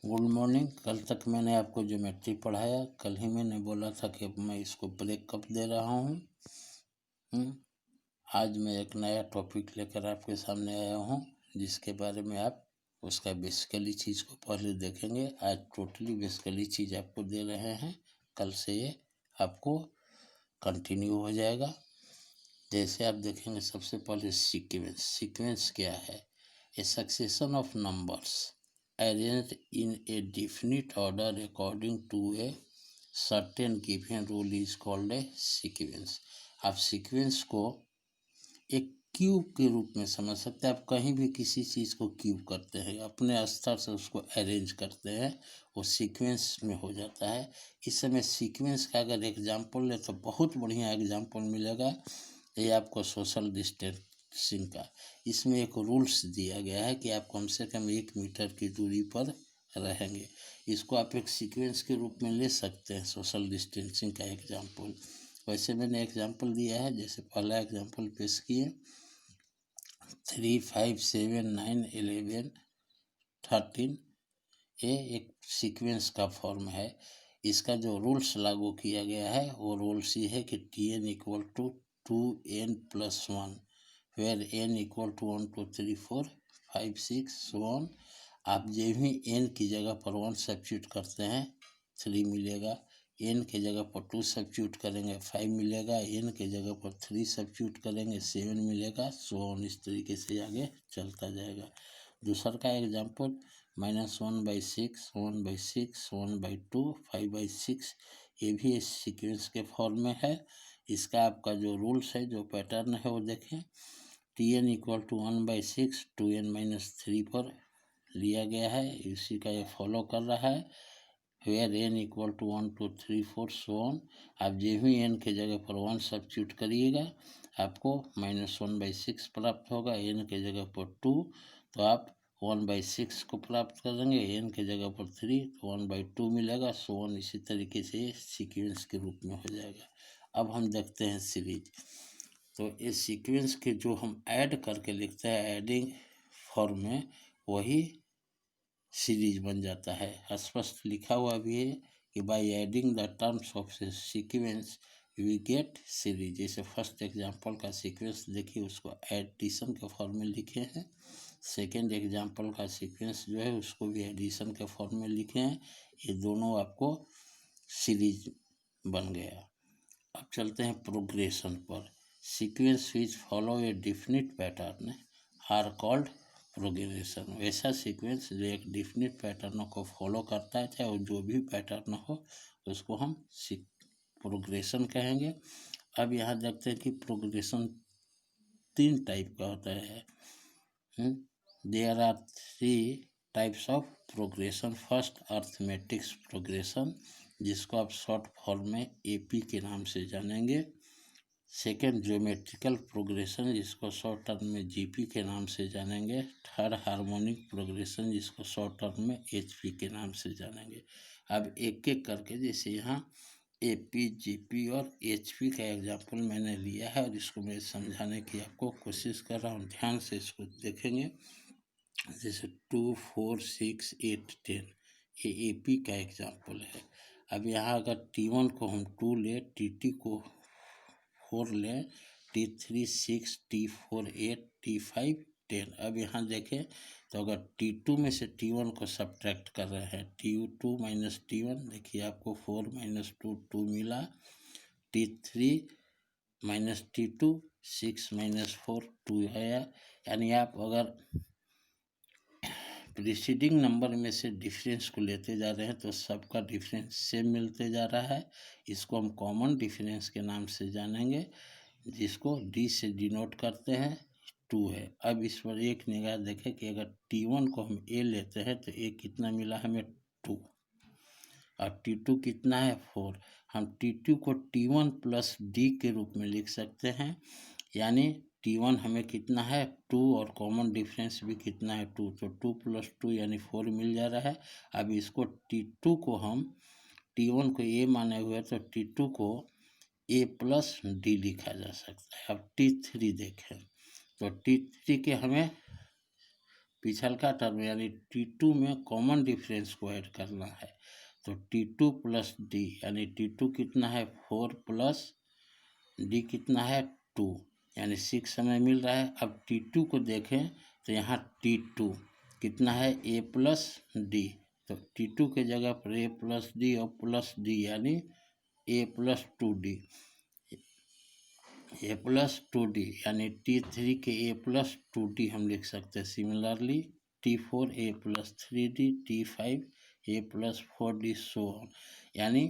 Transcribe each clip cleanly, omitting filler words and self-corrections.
Good morning. कल तक मैंने आपको ज्योमेट्री पढ़ाया। कल ही मैंने बोला था कि अब मैं इसको ब्रेक कब दे रहा हूँ। आज मैं एक नया टॉपिक लेकर आपके सामने आया हूँ, जिसके बारे में आप उसका बेसिकली चीज़ को पहले देखेंगे। आज टोटली बेसिकली चीज़ आपको दे रहे हैं, कल से ये आपको कंटिन्यू हो जाएगा। जैसे आप देखेंगे, सबसे पहले सीक्वेंस क्या है? A succession of numbers arranged in a definite order according to a certain given rule is called a sequence। आप सीक्वेंस को एक क्यूब के रूप में समझ सकते हैं। आप कहीं भी किसी चीज़ को क्यूब करते हैं, अपने स्तर से उसको अरेंज करते हैं, वो सीक्वेंस में हो जाता है। इस समय सीक्वेंस का अगर एग्जाम्पल ले तो बहुत बढ़िया एग्जाम्पल मिलेगा। ये आपको सोशल डिस्टेंसिंग का, इसमें एक रूल्स दिया गया है कि आप कम से कम 1 मीटर की दूरी पर रहेंगे। इसको आप एक सीक्वेंस के रूप में ले सकते हैं, सोशल डिस्टेंसिंग का एग्जाम्पल। वैसे मैंने एग्जाम्पल दिया है, जैसे पहला एग्जाम्पल पेश किए 3, 5, 7, 9, 11, 13। ये एक सीक्वेंस का फॉर्म है। इसका जो रूल्स लागू किया गया है वो रूल्स ये है कि Tn equal to 2n+1, where n equal to 1 2 3 4 5 6 so on। आप जब भी n की जगह पर 1 सब्स्टिट्यूट करते हैं 3 मिलेगा, n के जगह पर 2 सब्स्टिट्यूट करेंगे 5 मिलेगा, n के जगह पर 3 सब्स्टिट्यूट करेंगे 7 मिलेगा, so on। इस तरीके से आगे चलता जाएगा। दूसरा का एग्जाम्पल -1/6, 1/6, 1/2, 5/6। ये भी इस सीक्वेंस के फॉर्म में है। इसका आपका जो रूल्स है, जो पैटर्न है वो देखें। Tn इक्वल टू 1/6 2n-3 पर लिया गया है, इसी का ये फॉलो कर रहा है। Where n equal to 1 2 3 4 so on। आप जो भी n के जगह पर 1 सब्स्टिट्यूट करिएगा आपको -1/6 प्राप्त होगा, n के जगह पर 2 तो आप 1/6 को प्राप्त करेंगे, n के जगह पर 3 तो 1/2 मिलेगा, so on। इसी तरीके से सीक्वेंस के रूप में हो जाएगा। अब हम देखते हैं सीरीज। तो इस सीक्वेंस के जो हम ऐड करके लिखते हैं एडिंग फॉर्म में, वही सीरीज बन जाता है। स्पष्ट लिखा हुआ भी है कि by adding the terms of sequence we get series. जैसे फर्स्ट एग्जांपल का सीक्वेंस देखिए, उसको एडिशन के फॉर्म में लिखे हैं। सेकेंड एग्जांपल का सीक्वेंस जो है उसको भी एडिशन के फॉर्म में लिखे हैं। ये दोनों आपको सीरीज बन गया। अब चलते हैं प्रोग्रेशन पर। Sequence which follow a definite pattern are called progression. वैसा सीक्वेंस जो एक डिफिनिट पैटर्न को फॉलो करता है, चाहे वो जो भी पैटर्न हो, उसको हम प्रोग्रेशन कहेंगे। अब यहाँ देखते हैं कि प्रोग्रेशन 3 टाइप का होता है। There are 3 types of progression. First arithmetics progression, जिसको आप शॉर्ट फॉर्म में AP के नाम से जानेंगे। सेकेंड ज्योमेट्रिकल प्रोग्रेशन, जिसको शॉर्ट टर्म में GP के नाम से जानेंगे। थर्ड हार्मोनिक प्रोग्रेशन, जिसको शॉर्ट टर्म में HP के नाम से जानेंगे। अब एक एक करके, जैसे यहाँ AP, GP और HP का एग्जाम्पल मैंने लिया है और इसको मैं समझाने की आपको कोशिश कर रहा हूँ। ध्यान से इसको देखेंगे। जैसे 2, 4, 6, 8, 10, ये AP का एग्जाम्पल है। अब यहाँ अगर T1 को हम 2 लें, TT को 4 लें, T3 6, T4 8, T5 10। अब यहाँ देखें तो अगर T2 में से T1 को सब्ट्रैक्ट कर रहे हैं, T2 माइनस T1, देखिए आपको 4 माइनस 2 2 मिला। T3 माइनस T2 6 माइनस 4 2 आया। यानी आप अगर प्रीसीडिंग नंबर में से डिफरेंस को लेते जा रहे हैं तो सबका डिफरेंस सेम मिलते जा रहा है। इसको हम कॉमन डिफरेंस के नाम से जानेंगे, जिसको D से डिनोट करते हैं, 2 है। अब इस पर एक निगाह देखें कि अगर T1 को हम A लेते हैं तो A कितना मिला हमें 2, और T2 कितना है 4। हम T2 को T1 प्लस D के रूप में लिख सकते हैं, यानी T1 हमें कितना है 2 और कॉमन डिफरेंस भी कितना है 2, तो 2 + 2 यानी 4 मिल जा रहा है। अब इसको T2 को हम T1 को A माने हुए तो T2 को A प्लस D लिखा जा सकता है। अब T3 देखें तो T3 के हमें पिछल का टर्म यानी T2 में कॉमन डिफरेंस को ऐड करना है। तो T2 प्लस डी यानी T2 कितना है 4 प्लस डी कितना है 2 यानी 6 हमें मिल रहा है। अब T2 को देखें तो यहाँ T2 कितना है a प्लस डी, तो T2 के जगह पर a प्लस डी और प्लस डी यानी a plus 2d, a plus 2d यानी T3 के a प्लस 2d हम लिख सकते हैं। Similarly T4 a plus 3d, T5 a plus 4d so on. यानी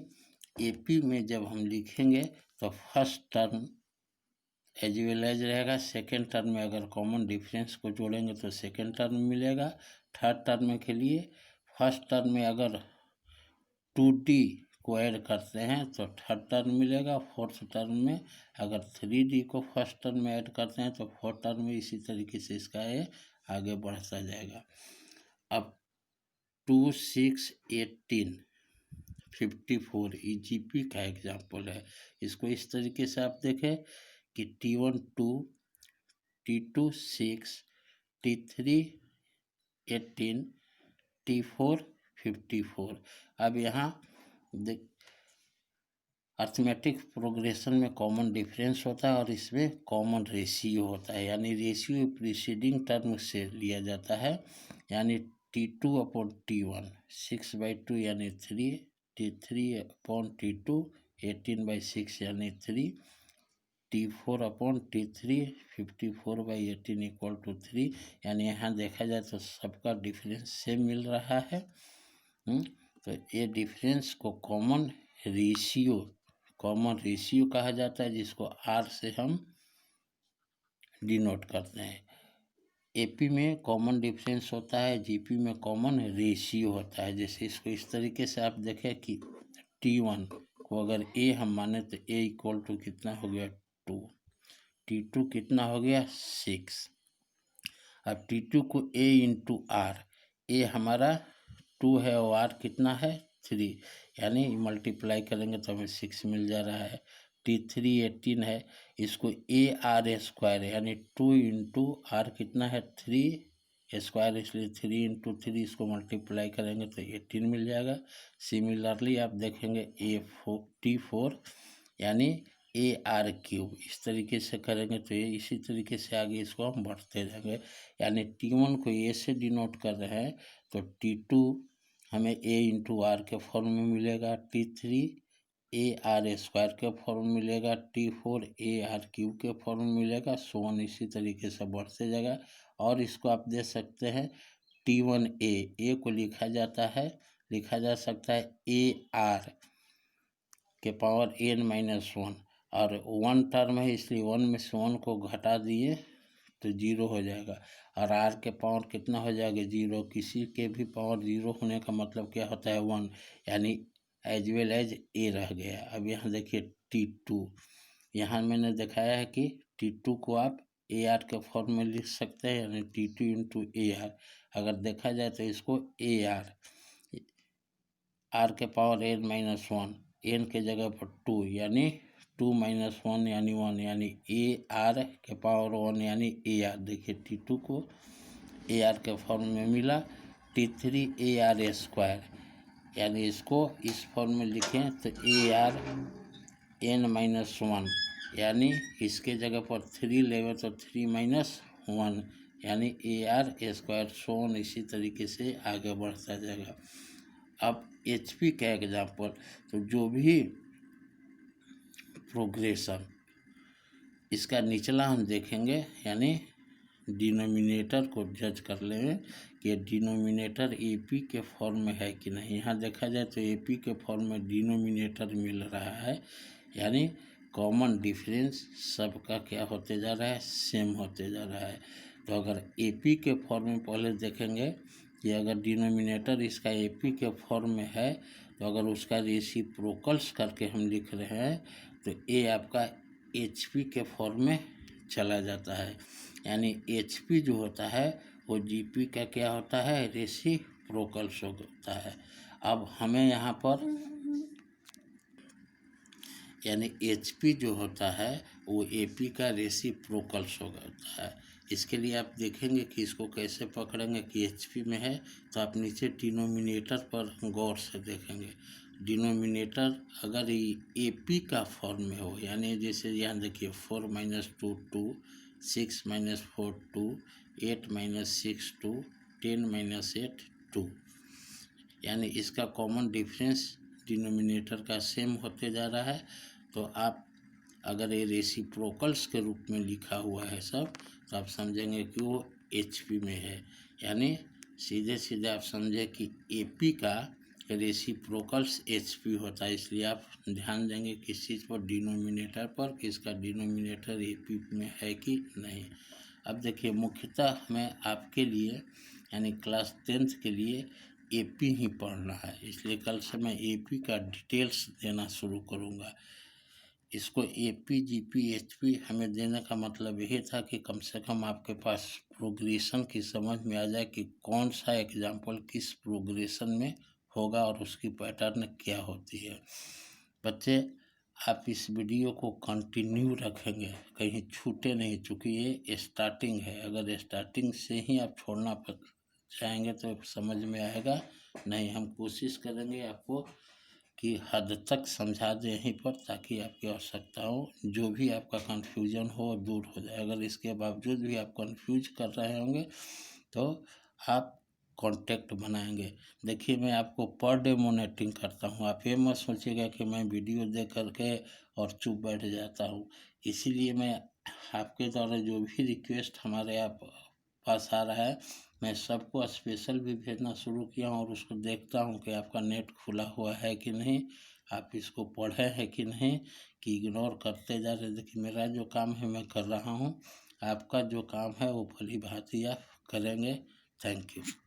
AP में जब हम लिखेंगे तो first term as well as रहेगा, सेकेंड टर्म में अगर कॉमन डिफरेंस को जोड़ेंगे तो सेकेंड टर्म मिलेगा। थर्ड टर्म के लिए फर्स्ट टर्म में अगर 2d को ऐड करते हैं तो थर्ड टर्म मिलेगा। फोर्थ टर्म में अगर 3d को फर्स्ट टर्म में ऐड करते हैं तो फोर्थ टर्म में इसी तरीके से इसका ये आगे बढ़ता जाएगा। अब 2, 6, 18, 54 EGP का एग्जाम्पल है। इसको इस तरीके से आप देखें कि T1 2, T2 6, T3 18, T4 54। अब यहाँ देख अर्थमेटिक प्रोग्रेशन में कॉमन डिफरेंस होता है और इसमें कॉमन रेशियो होता है, यानी रेशियो प्रीसीडिंग टर्म से लिया जाता है। यानी T2 अपॉन T1 6/2 यानी 3, T3 अपॉन T2 18/6 यानी 3, T4 upon T3 54/18 equal to 3। यानी यहाँ देखा जाए तो सबका डिफरेंस सेम मिल रहा है। तो ये डिफरेंस को कॉमन रेशियो कहा जाता है, जिसको R से हम डिनोट करते हैं। AP में कॉमन डिफरेंस होता है, GP में कॉमन रेशियो होता है। जैसे इसको इस तरीके से आप देखें कि T1 को अगर A हम माने तो A इक्वल टू कितना हो गया 2, T2 कितना हो गया 6। अब T2 को A इंटू R, A हमारा 2 है और R कितना है 3, यानी मल्टीप्लाई करेंगे तो हमें 6 मिल जा रहा है। T3 18 है, इसको AR स्क्वायर यानी 2 इंटू R कितना है 3 स्क्वायर, इसलिए 3 इंटू 3 इसको मल्टीप्लाई करेंगे तो 18 मिल जाएगा। सिमिलरली आप देखेंगे T4 यानी AR क्यूब, इस तरीके से करेंगे तो ये इसी तरीके से आगे इसको हम बढ़ते जाएंगे। यानी T1 को A से डिनोट कर रहे हैं तो T2 हमें A इंटू आर के फॉर्म में मिलेगा, T3 AR स्क्वायर के फॉर्म में मिलेगा, T4 AR क्यूब के फॉर्म में मिलेगा, सो ऑन इसी तरीके से बढ़ते जाएगा। और इसको आप दे सकते हैं T1A को लिखा जा सकता है AR के पावर n-1 और 1 टर्म है इसलिए 1 में से 1 को घटा दिए तो 0 हो जाएगा और R के पावर कितना हो जाएगा 0। किसी के भी पावर 0 होने का मतलब क्या होता है 1, यानी एज वेल एज A रह गया। अब यहाँ देखिए T2, यहाँ मैंने दिखाया है कि T2 को आप AR के फॉर्म में लिख सकते हैं, यानी T2 इंटू AR। अगर देखा जाए तो इसको AR R के पावर n-1, n के जगह पर 2 यानी 2 - 1 यानी 1, यानी AR के पावर 1 यानी AR। देखिए T2 को AR के फॉर्म में मिला। T3 AR स्क्वायर, यानी इसको इस फॉर्म में लिखें तो AR n-1 यानी इसके जगह पर 3 लेंगे तो 3 - 1 यानी AR स्क्वायर, सोन इसी तरीके से आगे बढ़ता जाएगा। अब HP का एग्जाम्पल, तो जो भी प्रोग्रेशन इसका निचला हम देखेंगे, यानी डिनोमिनेटर को जज कर लेंगे कि डिनोमिनेटर AP के फॉर्म में है कि नहीं। यहाँ देखा जाए तो AP के फॉर्म में डिनोमिनेटर मिल रहा है, यानी कॉमन डिफरेंस सबका क्या होते जा रहा है सेम होते जा रहा है। तो अगर AP के फॉर्म में पहले देखेंगे कि अगर डिनोमिनेटर इसका AP के फॉर्म में है तो अगर उसका रेसिप्रोकल्स करके हम लिख रहे हैं तो A आपका HP के फॉर्म में चला जाता है, यानी HP जो होता है वो GP का क्या होता है रेसिप्रोकल्स होता है। अब हमें यहाँ पर यानी HP जो होता है वो AP का रेसिप्रोकल्स होता है। इसके लिए आप देखेंगे कि इसको कैसे पकड़ेंगे कि एचपी में है, तो आप नीचे डिनोमिनेटर पर गौर से देखेंगे। डिनोमिनेटर अगर ये एपी का फॉर्म में हो, यानी जैसे यहाँ देखिए 4 - 2 2, 6 - 4 2, 8 - 6 2, 10 - 8 2, यानी इसका कॉमन डिफरेंस डिनोमिनेटर का सेम होते जा रहा है। तो आप अगर ये रेसिप्रोकल्स के रूप में लिखा हुआ है सब, तो आप समझेंगे कि वो एचपी में है, यानी सीधे सीधे आप समझे कि एपी का रेसिप्रोकल्स एचपी होता है। इसलिए आप ध्यान देंगे किस चीज़ पर, डिनोमिनेटर पर, कि इसका डिनोमिनेटर एपी में है कि नहीं। अब देखिए मुख्यतः मैं आपके लिए यानी क्लास 10th के लिए एपी ही पढ़ना है, इसलिए कल से मैं एपी का डिटेल्स देना शुरू करूँगा। इसको एपी जीपी एचपी हमें देने का मतलब यही था कि कम से कम आपके पास प्रोग्रेशन की समझ में आ जाए कि कौन सा एग्जाम्पल किस प्रोग्रेशन में होगा और उसकी पैटर्न क्या होती है। बच्चे आप इस वीडियो को कंटिन्यू रखेंगे, कहीं छूटे नहीं, चूँकि ये स्टार्टिंग है। अगर स्टार्टिंग से ही आप छोड़ना चाहेंगे तो समझ में आएगा नहीं। हम कोशिश करेंगे आपको कि हद तक समझा दें यहीं पर, ताकि आपकी आवश्यकताओं जो भी आपका कन्फ्यूजन हो दूर हो जाए। अगर इसके बावजूद भी आप कन्फ्यूज कर रहे होंगे तो आप कांटेक्ट बनाएंगे। देखिए मैं आपको पर डे मॉनिटरिंग करता हूँ, आप ये मत सोचिएगा कि मैं वीडियो देख करके और चुप बैठ जाता हूँ। इसीलिए मैं आपके द्वारा जो भी रिक्वेस्ट हमारे आप पास आ रहा है, मैं सबको स्पेशल भी भेजना शुरू किया हूँ और उसको देखता हूँ कि आपका नेट खुला हुआ है कि नहीं, आप इसको पढ़े हैं कि नहीं, कि इग्नोर करते जा रहे। देखिए मेरा जो काम है मैं कर रहा हूँ, आपका जो काम है वो भली भांति आप करेंगे। Thank you.